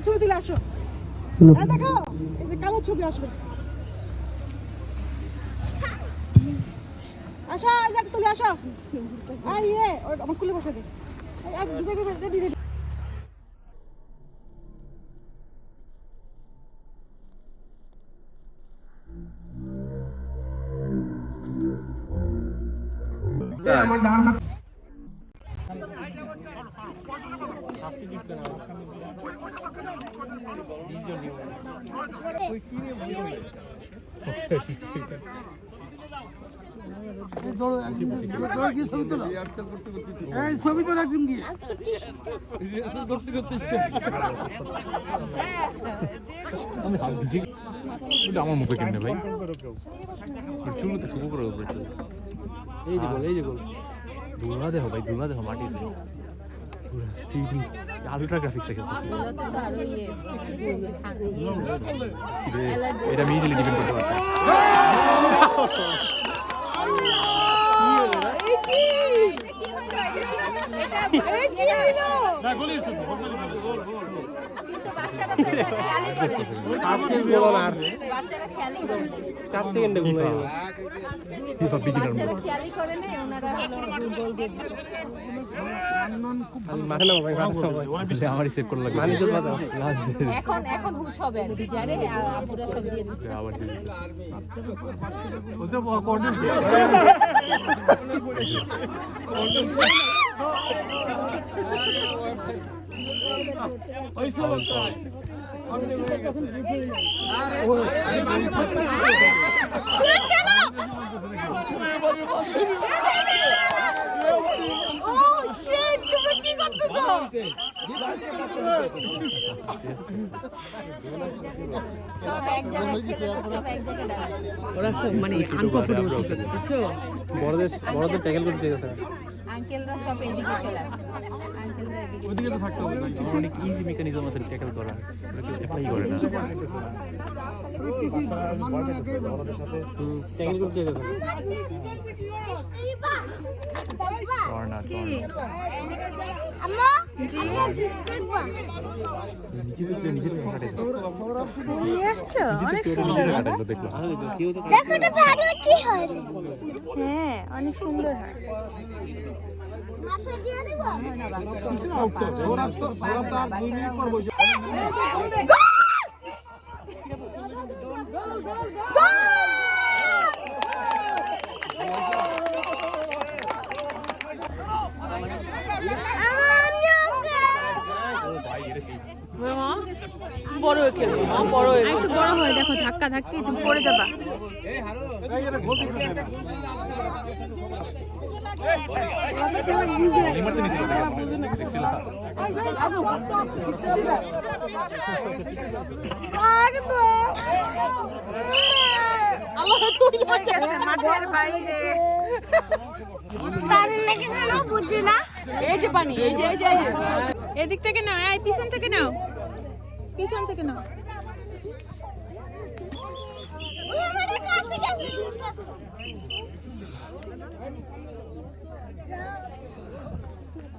ছবি তুলে আসো। দেখো এই যে কালো ছবি আসবে। আসো এই যে তুলে আসো। আমার কুলে বসে দে। আমার ডান ছবি তো রাখবেন কি আমার মুখে কেমনে ভাই চুল তো শুরু করে এই যে বল ধুলা দেখো ভাই ধুলা দেখো মাটিতে সিডি আলট্রা গ্রাফিক্সে খেলতেছি এটা আমি ইজিলি ডিপেন্ড করতে পারতাম এখন হুশ হবে আর কি জানে আপুরা সব দিয়ে দিচ্ছে আবার মানে আনকমফোর্টেবল ফিল করছে বুঝছো বড়দের ট্যাকেল করতে চাইছে আঙ্কেলরা সব এদিকে চলে আসে আঙ্কেলরা এদিকে ওদিকে তো থাকতে হবে অনেক ইজি মেকানিজম আছে ট্যাকেল করার অ্যাপ্লাই করে না ট্যাকেল করতে চাইছে কর্নার অনেক সুন্দর হ্যাঁ অনেক সুন্দর হয় বড় খেলবো বড় হয় দেখো ধাক্কা ধাক্কি তুমি পড়ে যাবা মাঠের বাইরে এই যে পানি এই যে এদিক থেকে নাও এই পিছন থেকে নাও পিছন থেকে নাও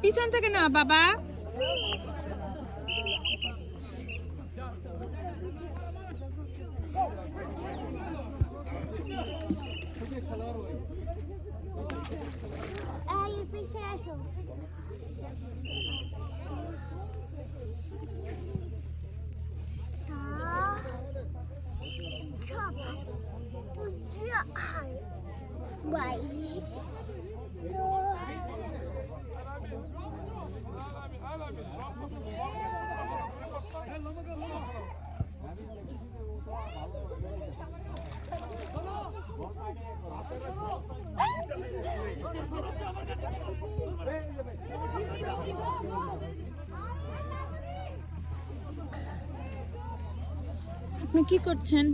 পিছন থেকে নাও বাবা আপনি কি করছেন?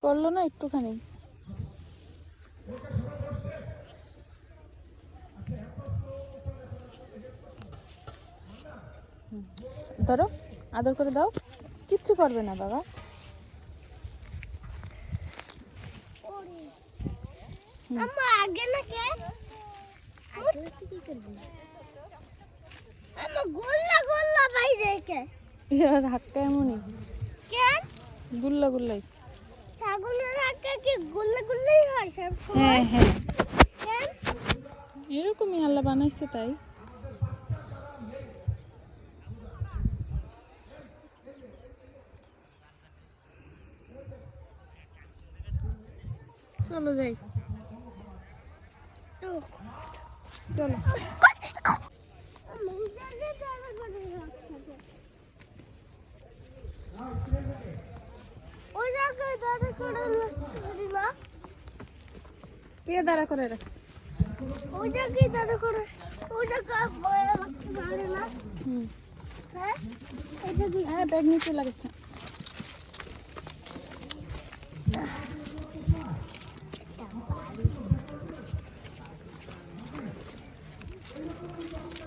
করলো না একটুখানি। ধরো, আদর করে দাও, কিচ্ছু করবে না বাবা। আম্মা আগে না কে আম্মা গোল্লা গোল্লা বাইরে কে এর হাতটা এমনই, কেন গুল্লা গুল্লাই। ছাগলের হাঁকা কি গোল্লা গোল্লাই হয় সব সময়? হ্যাঁ হ্যাঁ, কেন এরকমই আল্লাহ বানাইছে তাই। চলো যাই, তো চলো। ওই জায়গায় দাঁড়া করে না, কে দাঁড়া করে রাখ? ওই জায়গায় দাঁড়া করে, ওই জায়গায় বয়ে রাখতে পারে না। হুম, হ্যাঁ এটা কি হ্যাঁ ব্যাগ নিচে লাগেছে।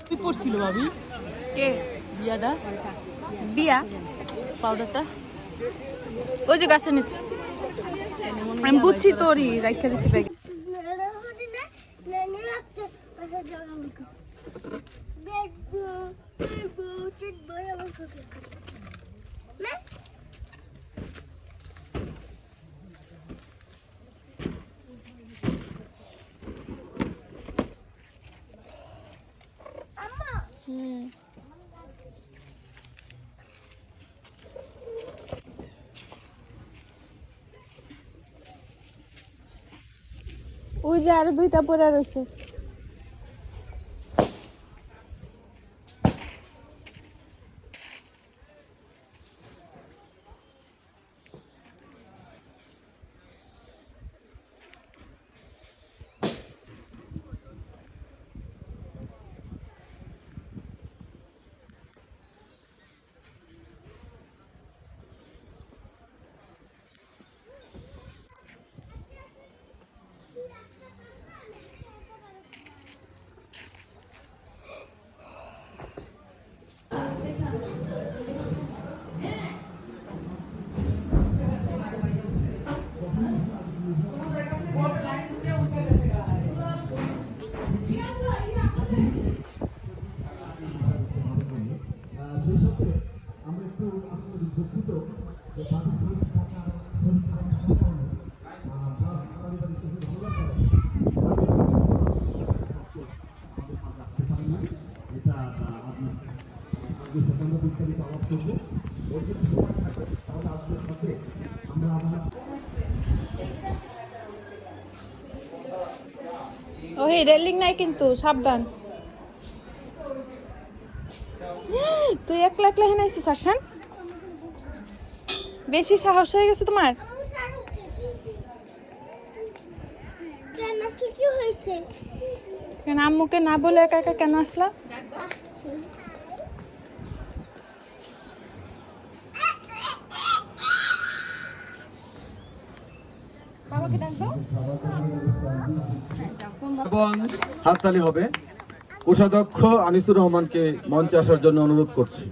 কি পড়ছিল ভাবি? কে বিয়াটা বিয়া? পাউডারটা ওই যে গাছের নিচে। আমি বুঝছি তোরই রাখা দিছি ব্যাগে। হুম, ওই যে আরো দুইটা পড়ে রয়েছে। ওই রেলিং নাই কিন্তু, সাবধান। তুই একলা একলা হেন আইছিস আরশান? বেশি সাহস হয়ে গেছে তোমার? কেন আসলে কি হয়েছে? কেন আম্মুকে না বলে একা একা কেন আসলা? এবং হাততালি হবে। কোষাধ্যক্ষ আনিসুর রহমানকে মঞ্চে আসার জন্য অনুরোধ করছি।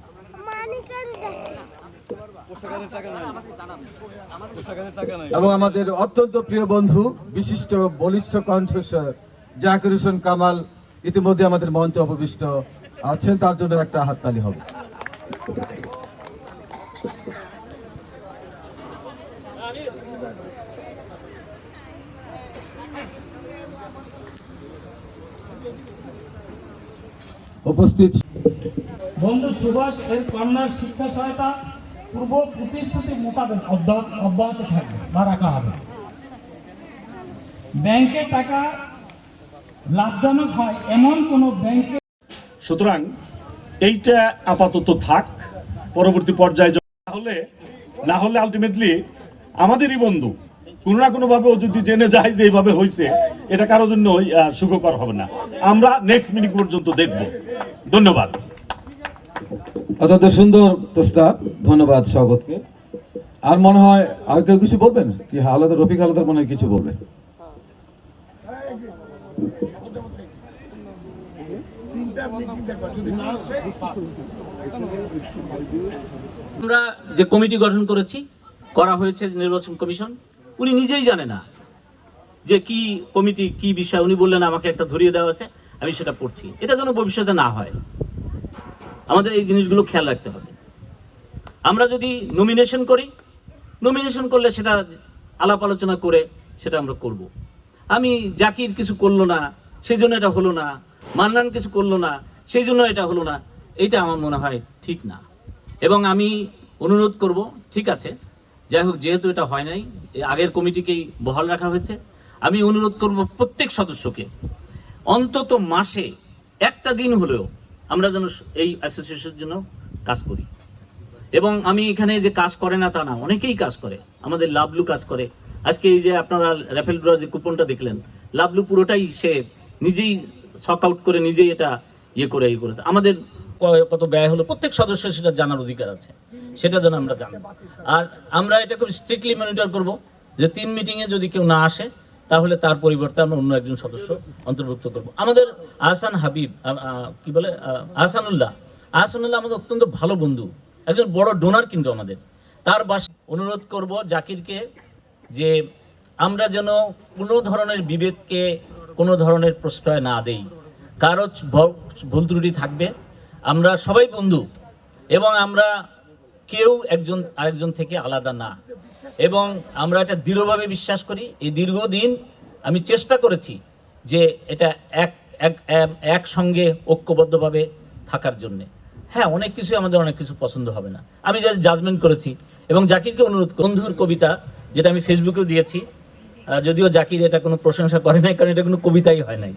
এবং আমাদের অত্যন্ত প্রিয় বন্ধু বিশিষ্ট বলিষ্ঠ কণ্ঠস্বর জাকির হোসেন কামাল ইতিমধ্যে আমাদের মঞ্চে উপবিষ্ট আছেন, তার জন্য একটা হাততালি হবে। উপস্থিত বন্ধু সুভাষ এর কন্যার শিক্ষা সহায়তা পূর্ব প্রতিশ্রুতি মোতাবেক অব্যাহত থাকবে বা রাখা হবে। ব্যাংকের টাকা লাভজনক হয় এমন কোনো ব্যাংকে, সুতরাং এইটা আপাতত থাক, পরবর্তী পর্যায়ে না হলে আলটিমেটলি আমাদেরই বন্ধু কোনো না কোনো ভাবে ও যদি জেনে যায় যে এইভাবে হয়েছে, এটা কারোর জন্য সুখকর হবে না। আমরা নেক্সট মিনিট পর্যন্ত দেখব। ধন্যবাদ। অত্যন্ত সুন্দর প্রস্তাব, ধন্যবাদ স্বাগতকে। আর মনে হয় আর কেউ কিছু বলবেন কি? হালাদার, রফিক হালাদার মনে হয় কিছু বলবে। আমরা যে কমিটি গঠন করা হয়েছে নির্বাচন কমিশন, উনি নিজেই জানে না যে কি কমিটি, কি বিষয়। উনি বললেন আমাকে একটা ধরিয়ে দেওয়া আছে, আমি সেটা পড়ছি। এটা যেন ভবিষ্যতে না হয়, আমাদের এই জিনিসগুলো খেয়াল রাখতে হবে। আমরা যদি নমিনেশন করলে সেটা আলাপ আলোচনা করে সেটা আমরা করব। আমি জাকির কিছু করলো না সেই জন্য এটা হলো না, মান্নান কিছু করলো না সেই জন্য এটা হলো না, এটা আমার মনে হয় ঠিক না। এবং আমি অনুরোধ করব, ঠিক আছে যাই হোক, যেহেতু এটা হয় নাই, আগের কমিটিকেই বহাল রাখা হয়েছে, আমি অনুরোধ করব প্রত্যেক সদস্যকে অন্তত মাসে একটা দিন হলেও আমরা যেন এই অ্যাসোসিয়েশনের জন্য কাজ করি। এবং আমি এখানে যে কাজ করে না তা না, অনেকেই কাজ করে। আমাদের লাভলু কাজ করে। আজকে এই যে আপনারা র্যাফেল ড্র যে কুপনটা দেখলেন, লাভলু পুরোটাই সে নিজেই শক আউট করে নিজেই এটা করেছে। আমাদের কত ব্যয় হলো প্রত্যেক সদস্যের সেটা জানার অধিকার আছে, সেটা যেন আমরা জানি। আর আমরা এটা খুব স্ট্রিক্টলি মনিটর করব যে 3 মিটিংয়ে যদি কেউ না আসে তাহলে তার পরিবর্তে আমরা অন্য একজন সদস্য অন্তর্ভুক্ত করব। আমাদের আহসান হাবিব, আহসানুল্লাহ আমাদের অত্যন্ত ভালো বন্ধু, একজন বড় ডোনার কিন্তু আমাদের। তার অনুরোধ করব জাকিরকে যে আমরা যেন কোনো ধরনের বিভেদকে কোনো ধরনের প্রশ্রয় না দেই। কারো ভুল ত্রুটি থাকবে, আমরা সবাই বন্ধু এবং আমরা কেউ একজন আরেকজন থেকে আলাদা না। এবং আমরা এটা দৃঢ়ভাবে বিশ্বাস করি। এই দীর্ঘদিন আমি চেষ্টা করেছি যে এটা একসঙ্গে ঐক্যবদ্ধভাবে থাকার জন্যে। হ্যাঁ, অনেক কিছু পছন্দ হবে না, আমি যা জাজমেন্ট করেছি। এবং জাকিরকে অনুরোধ, বন্ধুর কবিতা যেটা আমি ফেসবুকেও দিয়েছি, যদিও জাকির এটা কোনো প্রশংসা করে নাই, কারণ এটা কোনো কবিতাই হয় নাই।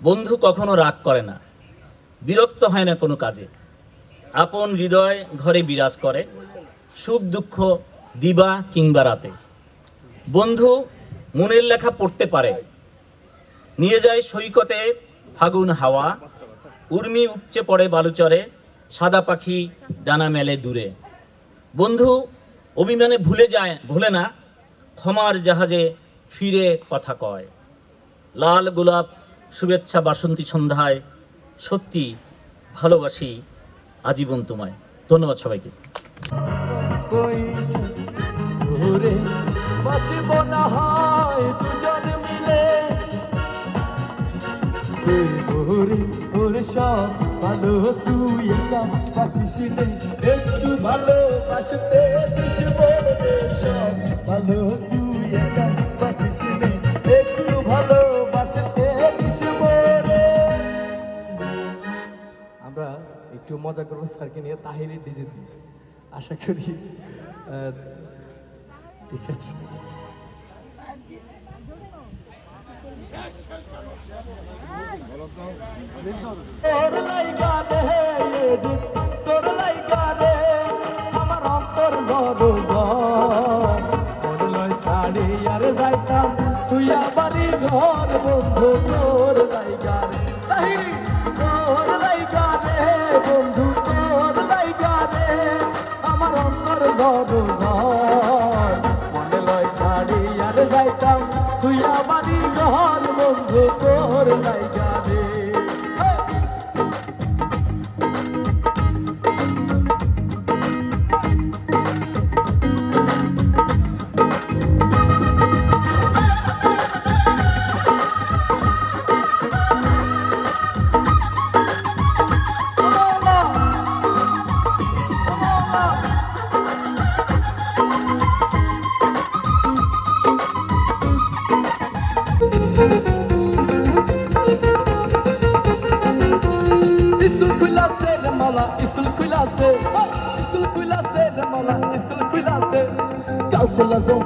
বন্ধু কখনো রাগ করে না, বিরক্ত হয় না কোনো কাজে, আপন হৃদয় ঘরে বিরাজ করে, সুখ দুঃখ দিবা কিংবা রাতে। বন্ধু মনের লেখা পড়তে পারে, নিয়ে যায় সৈকতে ফাগুন হাওয়া, উর্মি উপচে পড়ে বালুচরে, সাদা পাখি ডানা মেলে দূরে। বন্ধু অভিমানে ভুলে না, ক্ষমার জাহাজে ফিরে কথা কয়। লাল গোলাপ শুভেচ্ছা বাসন্তী সন্ধ্যায়, সত্যি ভালোবাসি আজীবন তোমায়। ধন্যবাদ সবাইকে। আমরা একটু মজা করবো স্যারকে নিয়ে, তাহিরি ডিজে দিয়ে। আশা করি ঠিক আছে। আমার অন্তর ছাড়ি আর যাইতাম তুই আমারই ঘর বন্ধু, তোর লাইগা রে, তোর লাইগা রে বন্ধু, তোর লাইগা রে আমার অন্তর মনে লয় ছাড়ি আর যাইতাম তুই আমারই ঘর বন্ধু, তোর লাইগা রে।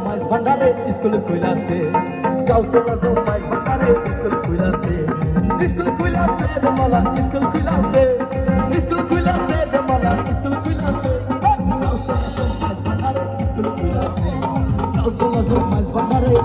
Mais bandare school খুইলাছে, কাউসলা জো mais bandare school খুইলাছে, school খুইলাছে রে মালা school খুইলাছে, school খুইলাছে রে মালা school খুইলাছে, কাউসলা জো mais bandare school খুইলাছে, কাউসলা জো mais bandare